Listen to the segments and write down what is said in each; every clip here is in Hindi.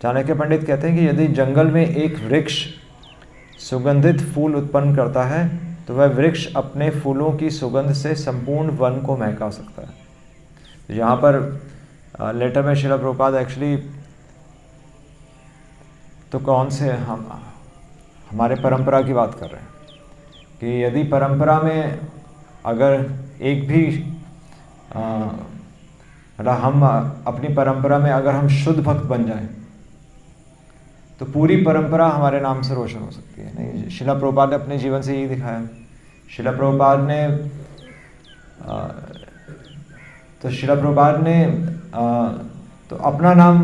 चाणक्य पंडित कहते हैं कि यदि जंगल में एक वृक्ष सुगंधित फूल उत्पन्न करता है तो वह वृक्ष अपने फूलों की सुगंध से संपूर्ण वन को महका सकता है। यहाँ पर लेटर में श्रील प्रभुपाद एक्चुअली तो कौन से हमारे परंपरा की बात कर रहे हैं कि यदि परंपरा में अगर एक भी मतलब हम अपनी परंपरा में अगर हम शुद्ध भक्त बन जाएं तो पूरी परंपरा हमारे नाम से रोशन हो सकती है। नहीं, श्रील प्रभुपाद ने अपने जीवन से यही दिखाया। श्रील प्रभुपाद ने तो अपना नाम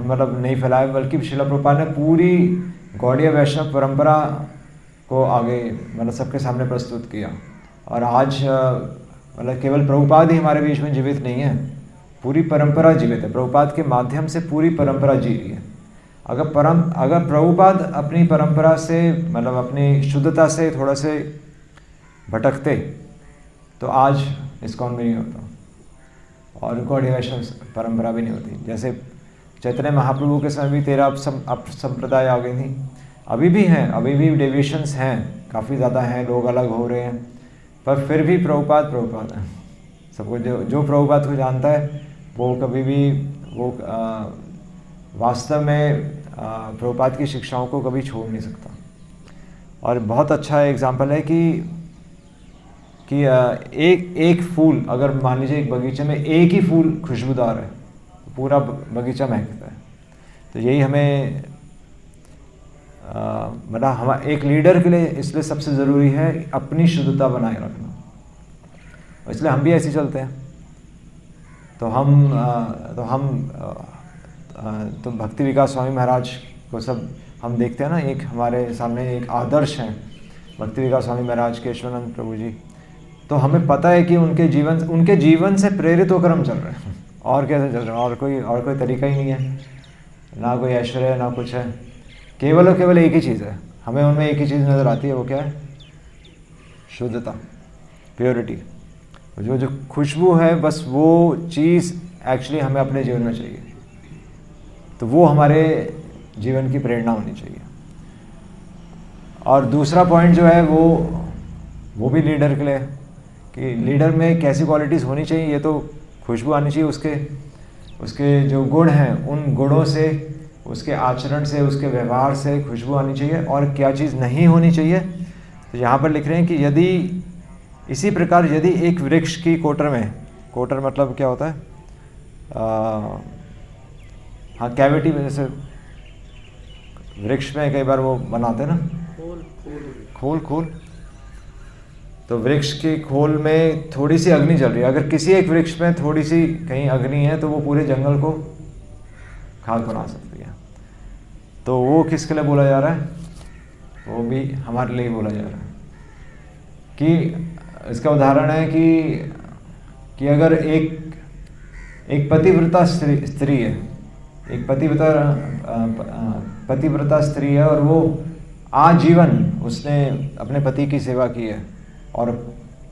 मतलब नहीं फैलाया, बल्कि श्रील प्रभुपाद ने पूरी गौड़ीय वैष्णव परंपरा को आगे मतलब सबके सामने प्रस्तुत किया। और आज मतलब केवल प्रभुपाद ही हमारे बीच में जीवित नहीं है, पूरी परंपरा जीवित है। प्रभुपाद के माध्यम से पूरी परंपरा जी रही है। अगर प्रभुपाद अपनी परंपरा से मतलब अपनी शुद्धता से थोड़ा से भटकते तो आज इस्कॉन भी नहीं होता और गौड़ीय वैष्णव परंपरा भी नहीं होती। जैसे चैतन्य महाप्रभु के समय भी 13 संप्रदाय आ गई थी, अभी भी हैं, अभी भी डेविएशंस हैं, काफ़ी ज़्यादा हैं, लोग अलग हो रहे हैं, पर फिर भी प्रभुपाद है। सबको जो प्रभुपाद को जानता है वो कभी भी वो वास्तव में प्रभुपाद की शिक्षाओं को कभी छोड़ नहीं सकता। और बहुत अच्छा एग्जाम्पल है कि एक फूल, अगर मान लीजिए एक बगीचे में एक ही फूल खुशबूदार है, पूरा बगीचा महकता है। तो यही हमें मतलब हम एक लीडर के लिए इसलिए सबसे ज़रूरी है अपनी शुद्धता बनाए रखना, इसलिए हम भी ऐसे चलते हैं। तो भक्ति विकास स्वामी महाराज को सब हम देखते हैं ना, एक हमारे सामने एक आदर्श हैं भक्ति विकास स्वामी महाराज, केशवानंद प्रभु जी। तो हमें पता है कि उनके जीवन से प्रेरित होकर हम चल रहे हैं। और कैसे चल रहे हैं? और कोई तरीका ही नहीं है, ना कोई ऐश्वर्य ना कुछ है, केवल और केवल एक ही चीज़ है। हमें उनमें एक ही चीज़ नज़र आती है, वो क्या है? शुद्धता, प्योरिटी। जो खुशबू है, बस वो चीज़ एक्चुअली हमें अपने जीवन में चाहिए। तो वो हमारे जीवन की प्रेरणा होनी चाहिए। और दूसरा पॉइंट जो है वो भी लीडर के लिए कि लीडर में कैसी क्वालिटीज़ होनी चाहिए। ये तो खुशबू आनी चाहिए, उसके जो गुण हैं उन गुणों से, उसके आचरण से, उसके व्यवहार से खुशबू आनी चाहिए। और क्या चीज़ नहीं होनी चाहिए, तो यहाँ पर लिख रहे हैं कि यदि इसी प्रकार यदि एक वृक्ष की कोटर मतलब क्या होता है? हाँ, कैविटी में, जैसे वृक्ष में कई बार वो बनाते हैं ना, खोल। तो वृक्ष के खोल में थोड़ी सी अग्नि जल रही है, अगर किसी एक वृक्ष में थोड़ी सी कहीं अग्नि है तो वो पूरे जंगल को खाक बना सकती है। तो वो किसके लिए बोला जा रहा है? वो भी हमारे लिए बोला जा रहा है। कि इसका उदाहरण है कि अगर एक पतिव्रता स्त्री है, एक पतिव्रता स्त्री है और वो आजीवन उसने अपने पति की सेवा की है और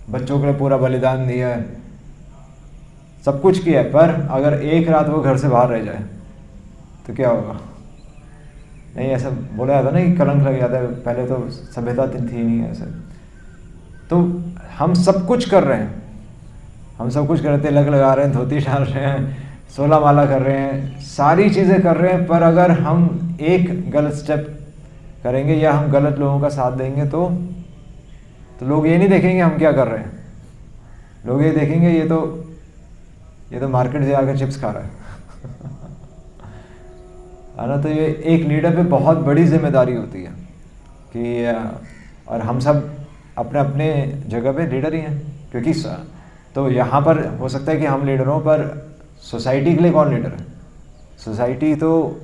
बच्चों के लिए पूरा बलिदान दिया है, सब कुछ किया है, पर अगर एक रात वो घर से बाहर रह जाए तो क्या होगा? नहीं, ऐसा बोला जाता ना कि कलंक लग जाता है। पहले तो सभ्यता थी नहीं ऐसे। तो हम सब कुछ कर रहे हैं, तिलक लगा रहे हैं, धोती डाल रहे हैं, 16 माला कर रहे हैं, सारी चीज़ें कर रहे हैं, पर अगर हम एक गलत स्टेप करेंगे या हम गलत लोगों का साथ देंगे तो लोग ये नहीं देखेंगे हम क्या कर रहे हैं, लोग ये देखेंगे ये तो मार्केट से आकर चिप्स खा रहा है है ना। तो ये एक लीडर पे बहुत बड़ी जिम्मेदारी होती है कि और हम सब अपने अपने जगह पे लीडर ही हैं। क्योंकि तो यहाँ पर हो सकता है कि हम लीडर हों, पर सोसाइटी के लिए कौन लीडर है? सोसाइटी तो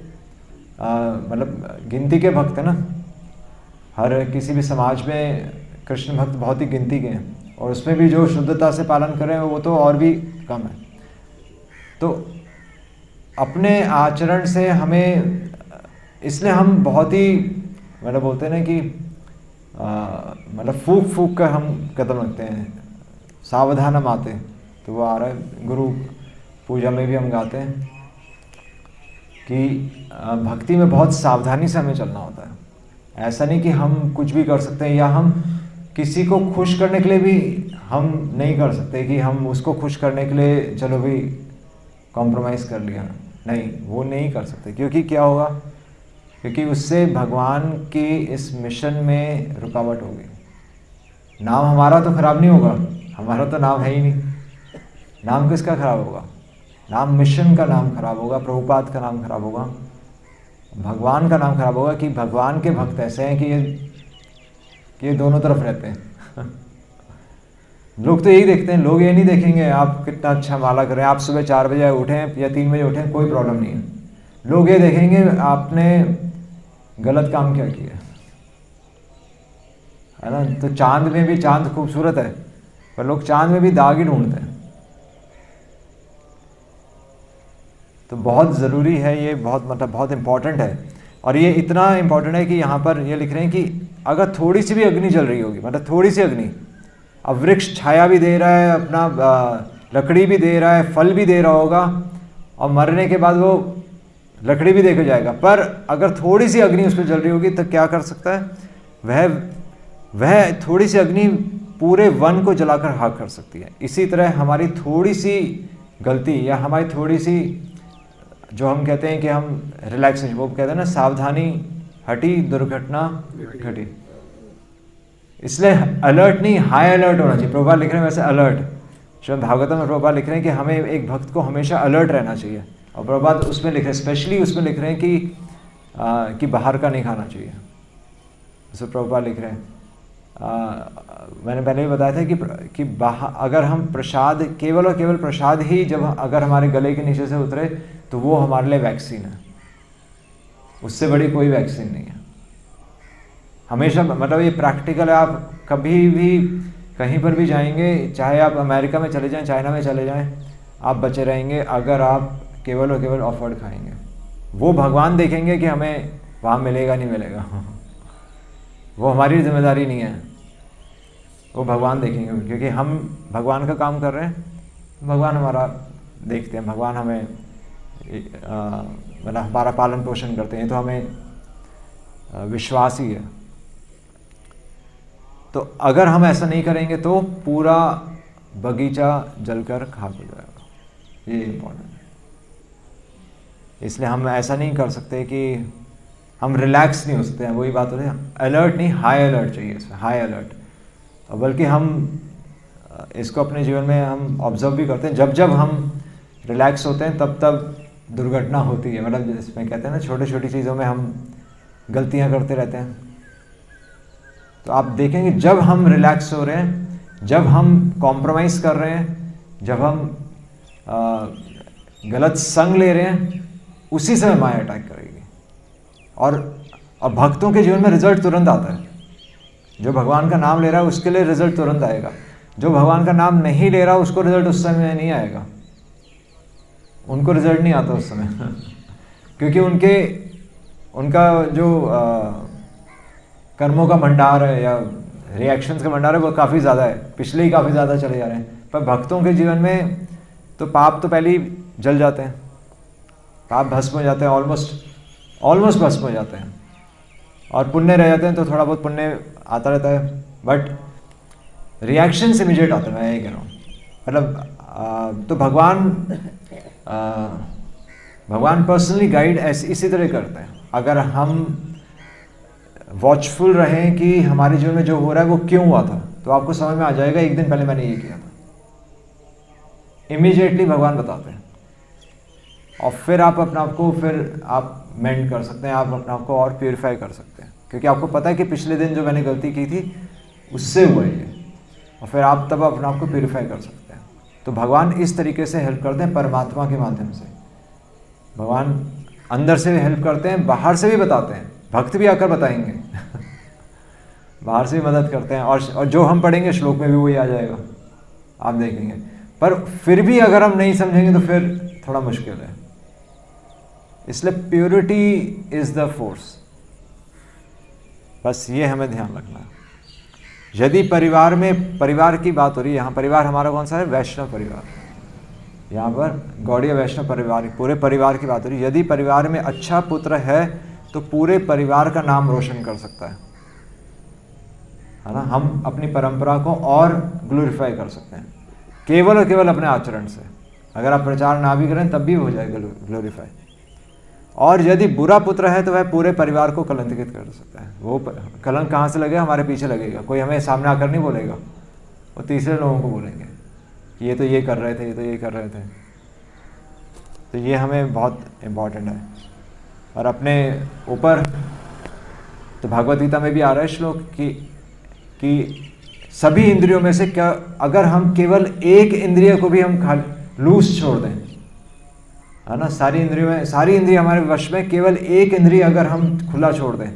मतलब गिनती के भक्त है ना। हर किसी भी समाज में कृष्ण भक्त बहुत ही गिनती के हैं, और उसमें भी जो शुद्धता से पालन कर रहे हैं वो तो और भी कम है। तो अपने आचरण से हमें, इसलिए हम बहुत ही मतलब बोलते हैं ना कि मतलब फूक कर हम कदम रखते हैं, सावधान हम आते। तो वो आ रहा है, गुरु पूजा में भी हम गाते हैं कि भक्ति में बहुत सावधानी से हमें चलना होता है। ऐसा नहीं कि हम कुछ भी कर सकते हैं, या हम किसी को खुश करने के लिए भी हम नहीं कर सकते कि हम उसको खुश करने के लिए चलो भी कॉम्प्रोमाइज़ कर लिया। नहीं, वो नहीं कर सकते, क्योंकि क्या होगा, क्योंकि उससे भगवान की इस मिशन में रुकावट होगी। नाम हमारा तो खराब नहीं होगा, हमारा तो नाम है ही नहीं, नाम किसका खराब होगा? नाम मिशन का नाम खराब होगा, प्रभुपाद का नाम खराब होगा, भगवान का नाम खराब होगा कि भगवान के भक्त ऐसे हैं कि ये दोनों तरफ रहते हैं। लोग तो यही देखते हैं, लोग ये नहीं देखेंगे आप कितना अच्छा माला कर रहे हैं, आप सुबह 4 बजे उठें या 3 बजे उठें, कोई प्रॉब्लम नहीं है। लोग ये देखेंगे आपने गलत काम क्या किया, है ना। तो चांद में भी, चांद खूबसूरत है, पर लोग चांद में भी दाग ही ढूंढते हैं। तो बहुत ज़रूरी है ये, बहुत इम्पॉर्टेंट है। और ये इतना इम्पॉर्टेंट है कि यहाँ पर ये लिख रहे हैं कि अगर थोड़ी सी भी अग्नि जल रही होगी, मतलब थोड़ी सी अग्नि, अब वृक्ष छाया भी दे रहा है, अपना लकड़ी भी दे रहा है, फल भी दे रहा होगा, और मरने के बाद वो लकड़ी भी देके जाएगा, पर अगर थोड़ी सी अग्नि उस पर जल रही होगी तो क्या कर सकता है? वह थोड़ी सी अग्नि पूरे वन को जलाकर खाक कर सकती है। इसी तरह हमारी थोड़ी सी गलती या हमारी थोड़ी सी, जो हम कहते हैं कि हम रिलैक्सेशन, वो कहते हैं ना, सावधानी हटी दुर्घटना घटी। इसलिए अलर्ट नहीं, हाई अलर्ट होना चाहिए। प्रभुपाद लिख रहे हैं वैसे अलर्ट, श्रीमद् भागवतम में प्रभुपाद लिख रहे हैं कि हमें एक भक्त को हमेशा अलर्ट रहना चाहिए। और प्रभुपाद उसमें लिख रहे हैं, स्पेशली उसमें लिख रहे हैं कि बाहर का नहीं खाना चाहिए। जैसे प्रभुपाद लिख रहे हैं, मैंने पहले भी बताया था कि बाहर अगर हम प्रसाद, केवल और केवल प्रसाद ही जब अगर हमारे गले के नीचे से उतरे तो वो हमारे लिए वैक्सीन है, उससे बड़ी कोई वैक्सीन नहीं है। हमेशा, मतलब ये प्रैक्टिकल है। आप कभी भी कहीं पर भी जाएंगे, चाहे आप अमेरिका में चले जाएं, चाइना में चले जाएं, आप बचे रहेंगे अगर आप केवल और केवल ऑफर्ड खाएंगे। वो भगवान देखेंगे कि हमें वहाँ मिलेगा नहीं मिलेगा, वो हमारी जिम्मेदारी नहीं है, वो भगवान देखेंगे। क्योंकि हम भगवान का काम कर रहे हैं, भगवान हमारा देखते हैं, भगवान हमें मतलब हमारा पालन पोषण करते हैं, तो हमें विश्वास ही है। तो अगर हम ऐसा नहीं करेंगे तो पूरा बगीचा जलकर खाक हो जाएगा, ये इम्पोर्टेंट है। इसलिए हम ऐसा नहीं कर सकते कि हम रिलैक्स नहीं हो सकते हैं, वही बात हो रही है। अलर्ट नहीं, हाई अलर्ट चाहिए इसमें, हाई अलर्ट। बल्कि हम इसको अपने जीवन में हम ऑब्जर्व भी करते हैं, जब जब हम रिलैक्स होते हैं तब तब दुर्घटना होती है। मतलब जिसमें कहते हैं ना, छोटी छोटी चीज़ों में हम गलतियां करते रहते हैं। तो आप देखेंगे जब हम रिलैक्स हो रहे हैं, जब हम कॉम्प्रोमाइज़ कर रहे हैं, जब हम गलत संग ले रहे हैं, उसी समय माया अटैक करेगी। और भक्तों के जीवन में रिजल्ट तुरंत आता है। जो भगवान का नाम ले रहा है उसके लिए रिजल्ट तुरंत आएगा, जो भगवान का नाम नहीं ले रहा उसको रिजल्ट उस समय नहीं आएगा, उनको रिजल्ट नहीं आता उस समय क्योंकि उनका जो कर्मों का भंडार है या रिएक्शंस का भंडार है वो काफ़ी ज़्यादा है, पिछले ही काफ़ी ज़्यादा चले जा रहे हैं। पर भक्तों के जीवन में तो पाप तो पहले ही जल जाते हैं, पाप भस्म हो जाते हैं, ऑलमोस्ट भस्म हो जाते हैं, और पुण्य रह जाते हैं तो थोड़ा बहुत पुण्य आता रहता है, बट रिएक्शंस इमीडिएट आते हैं। मैं यही कह रहा हूँ, मतलब तो भगवान पर्सनली गाइड इसी तरह करते हैं। अगर हम वॉचफुल रहें कि हमारे जीवन में जो हो रहा है वो क्यों हुआ था, तो आपको समझ में आ जाएगा एक दिन पहले मैंने ये किया था, इमीडिएटली भगवान बताते हैं। और फिर आप अपने आप को फिर आप मेंड कर सकते हैं, आप अपने आप को और प्योरीफाई कर सकते हैं, क्योंकि आपको पता है कि पिछले दिन जो मैंने गलती की थी उससे हुआ ये, और फिर आप तब अपने आप को प्योरीफाई कर सकते हैं। तो भगवान इस तरीके से हेल्प करते हैं, परमात्मा के माध्यम से। भगवान अंदर से भी हेल्प करते हैं, बाहर से भी बताते हैं, भक्त भी आकर बताएंगे बाहर से भी मदद करते हैं। और जो हम पढ़ेंगे श्लोक में भी वही आ जाएगा, आप देखेंगे। पर फिर भी अगर हम नहीं समझेंगे तो फिर थोड़ा मुश्किल है। इसलिए प्योरिटी इज द फोर्स, बस ये हमें ध्यान रखना है। यदि परिवार में, परिवार की बात हो रही है यहाँ, परिवार हमारा कौन सा है? वैष्णव परिवार। यहाँ पर गौड़ीय वैष्णव परिवार, पूरे परिवार की बात हो रही है। यदि परिवार में अच्छा पुत्र है तो पूरे परिवार का नाम रोशन कर सकता है ना। हम अपनी परंपरा को और ग्लोरीफाई कर सकते हैं केवल और केवल अपने आचरण से। अगर आप प्रचार ना भी करें तब भी हो जाएगा ग्लोरीफाई। और यदि बुरा पुत्र है तो वह पूरे परिवार को कलंकित कर सकता है। वो कलंक कहाँ से लगेगा? हमारे पीछे लगेगा। कोई हमें सामने आकर नहीं बोलेगा, वो तीसरे लोगों को बोलेंगे कि ये तो ये कर रहे थे, ये तो ये कर रहे थे। तो ये हमें बहुत इम्पॉर्टेंट है। और अपने ऊपर तो भगवद गीता में भी आ रहा है श्लोक कि सभी इंद्रियों में से क्या, अगर हम केवल एक इंद्रिय को भी हम लूज छोड़ दें, है ना, सारी इंद्रिय हमारे वश में, केवल एक इंद्रिय अगर हम खुला छोड़ दें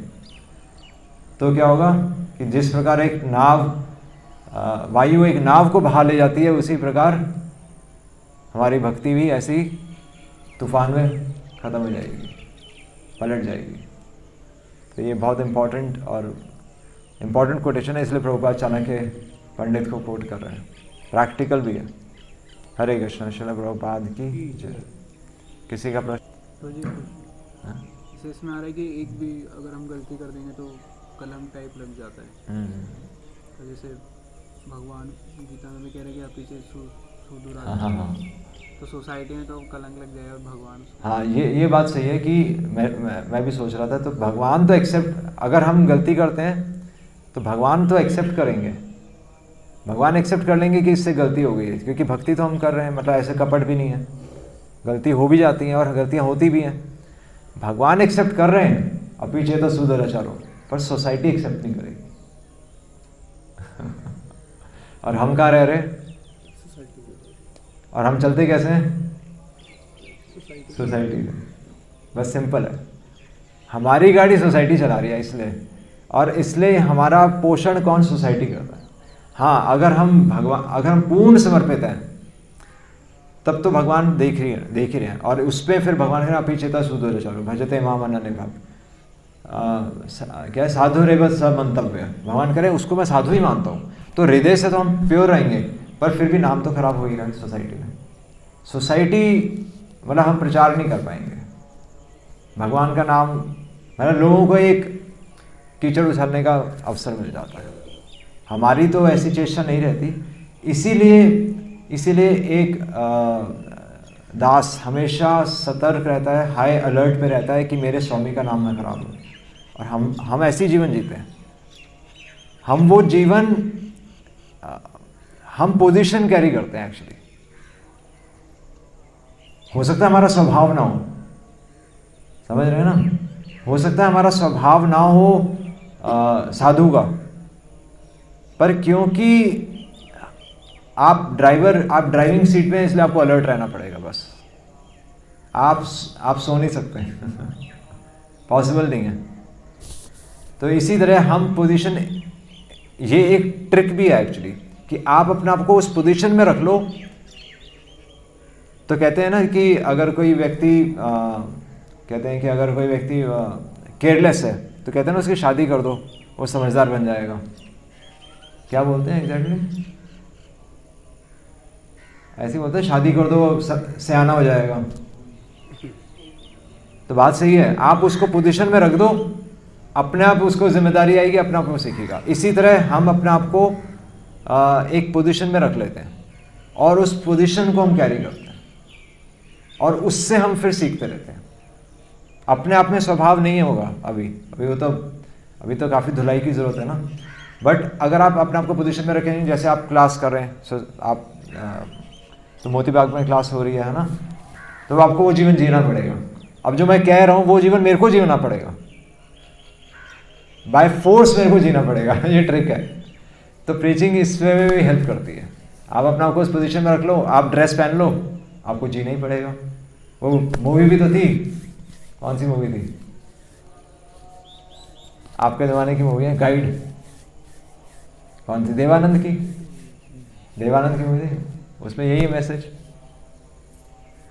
तो क्या होगा कि जिस प्रकार एक नाव, वायु एक नाव को बहा ले जाती है, उसी प्रकार हमारी भक्ति भी ऐसी तूफान में ख़त्म हो जाएगी, पलट जाएगी। तो ये बहुत इम्पॉर्टेंट कोटेशन है, इसलिए प्रभुपाद चाणक्य पंडित को कोट कर रहे हैं। प्रैक्टिकल भी है। हरे कृष्ण। श्रील प्रभुपाद की जय। किसी का प्रश्न? तो जी जैसे इसमें आ रहा है कि एक भी अगर हम गलती कर देंगे तो कलंक टाइप लग जाता है। तो जैसे भगवान गीता में भी कह रहे हैं कि आप पीछे सुदूर, हाँ, तो सोसाइटी में तो कलंक लग जाएगा भगवान। हाँ, ये बात सही है कि मैं भी सोच रहा था। तो भगवान तो एक्सेप्ट, अगर हम गलती करते हैं तो भगवान तो एक्सेप्ट करेंगे, भगवान एक्सेप्ट कर लेंगे कि इससे गलती हो गई है, क्योंकि भक्ति तो हम कर रहे हैं, मतलब ऐसे कपट भी नहीं है, गलती हो भी जाती हैं और गलतियाँ होती भी हैं। भगवान एक्सेप्ट कर रहे हैं, अब पीछे तो सुदूराचारो, पर सोसाइटी एक्सेप्ट नहीं करेगी। और हम कहाँ रह रहे? और हम चलते कैसे हैं? सोसाइटी में। बस सिंपल है, हमारी गाड़ी सोसाइटी चला रही है इसलिए, और इसलिए हमारा पोषण कौन? सोसाइटी करता है। हाँ, अगर हम पूर्ण समर्पित हैं तब तो भगवान देख ही रहे हैं। और उस पर फिर भगवान कह रहे अपीचेता सुदूराचारो भजते माम अनन्य भाव, क्या साधु रेवत सब मंतव्य। भगवान कह रहे उसको मैं साधु ही मानता हूँ। तो हृदय से तो हम प्योर रहेंगे, पर फिर भी नाम तो खराब हो ही रहा है सोसाइटी में। सोसाइटी मतलब हम प्रचार नहीं कर पाएंगे भगवान का नाम, मतलब लोगों को एक कीचड़ उछालने का अवसर मिल जाता है। हमारी तो ऐसी चेष्टा नहीं रहती। इसीलिए एक दास हमेशा सतर्क रहता है, हाई अलर्ट पे रहता है कि मेरे स्वामी का नाम ना खराब हो। और हम ऐसी जीवन जीते हैं। हम वो जीवन, हम पोजीशन कैरी करते हैं एक्चुअली। हो सकता है हमारा स्वभाव ना हो, समझ रहे हैं ना, हो सकता है हमारा स्वभाव ना हो साधु का, पर क्योंकि आप ड्राइविंग सीट में, इसलिए आपको अलर्ट रहना पड़ेगा। बस आप सो नहीं सकते पॉसिबल नहीं है। तो इसी तरह हम पोजीशन, ये एक ट्रिक भी है एक्चुअली कि आप अपने आप को उस पोजीशन में रख लो। तो कहते हैं ना कि अगर कोई व्यक्ति केयरलेस है तो कहते हैं ना उसकी शादी कर दो, वो समझदार बन जाएगा। क्या बोलते हैं एग्जैक्टली? ऐसे बोलते हैं शादी कर दो, सयाना हो जाएगा। तो बात सही है, आप उसको पोजीशन में रख दो, अपने आप उसको जिम्मेदारी आएगी, अपने आप वो सीखेगा। इसी तरह हम अपने आप को एक पोजीशन में रख लेते हैं और उस पोजीशन को हम कैरी करते हैं और उससे हम फिर सीखते रहते हैं। अपने आप में स्वभाव नहीं होगा अभी तो काफ़ी धुलाई की ज़रूरत है ना। बट अगर आप अपने आप को पोजीशन में रखेंगे, जैसे आप क्लास कर रहे हैं, आप तो मोती बाग में क्लास हो रही है ना, तो आपको वो जीवन जीना पड़ेगा। अब जो मैं कह रहा हूँ वो जीवन मेरे को जीना पड़ेगा, बाय फोर्स मेरे को जीना पड़ेगा। ये ट्रिक है। तो प्रीचिंग इस वे में भी हेल्प करती है। आप अपने आप को उस पोजीशन में रख लो, आप ड्रेस पहन लो, आपको जीना ही पड़ेगा। वो मूवी भी तो थी, कौन सी मूवी थी? आपके ज़माने की मूवी है गाइड, कौन सी? देवानंद की मूवी थी। उसमें यही मैसेज,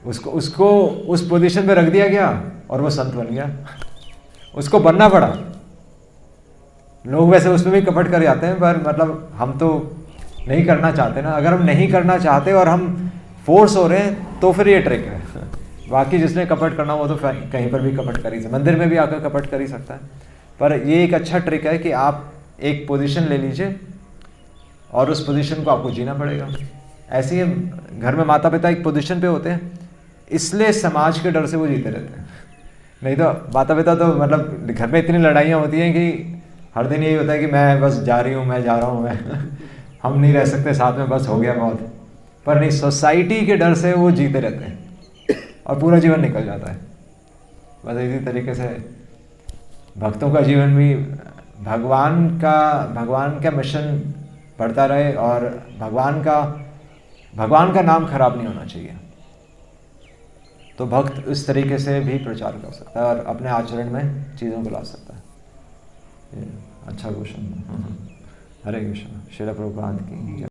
उसको उस पोजीशन पे रख दिया गया और वो संत बन गया। उसको बनना पड़ा। लोग वैसे उसमें भी कपट कर जाते हैं, पर मतलब हम तो नहीं करना चाहते ना। अगर हम नहीं करना चाहते और हम फोर्स हो रहे हैं तो फिर ये ट्रिक है। बाकी जिसने कपट करना वो तो कहीं पर भी कपट कर ही सकता, मंदिर में भी आकर कपट कर ही सकता है। पर ये एक अच्छा ट्रिक है कि आप एक पोजीशन ले लीजिए और उस पोजीशन को आपको जीना पड़ेगा। ऐसे ही घर में माता पिता एक पोजीशन पे होते हैं, इसलिए समाज के डर से वो जीते रहते हैं। नहीं तो माता पिता तो मतलब घर में इतनी लड़ाइयाँ होती हैं कि हर दिन यही होता है कि मैं बस जा रही हूँ, मैं जा रहा हूँ, मैं हम नहीं रह सकते साथ में, बस हो गया बहुत। पर नहीं, सोसाइटी के डर से वो जीते रहते हैं और पूरा जीवन निकल जाता है। बस इसी तरीके से भक्तों का जीवन भी भगवान का मिशन बढ़ता रहे और भगवान का नाम खराब नहीं होना चाहिए। तो भक्त इस तरीके से भी प्रचार कर सकता है और अपने आचरण में चीज़ों को ला सकता है। अच्छा क्वेश्चन। हरे कृष्ण। श्रील प्रभुपाद की।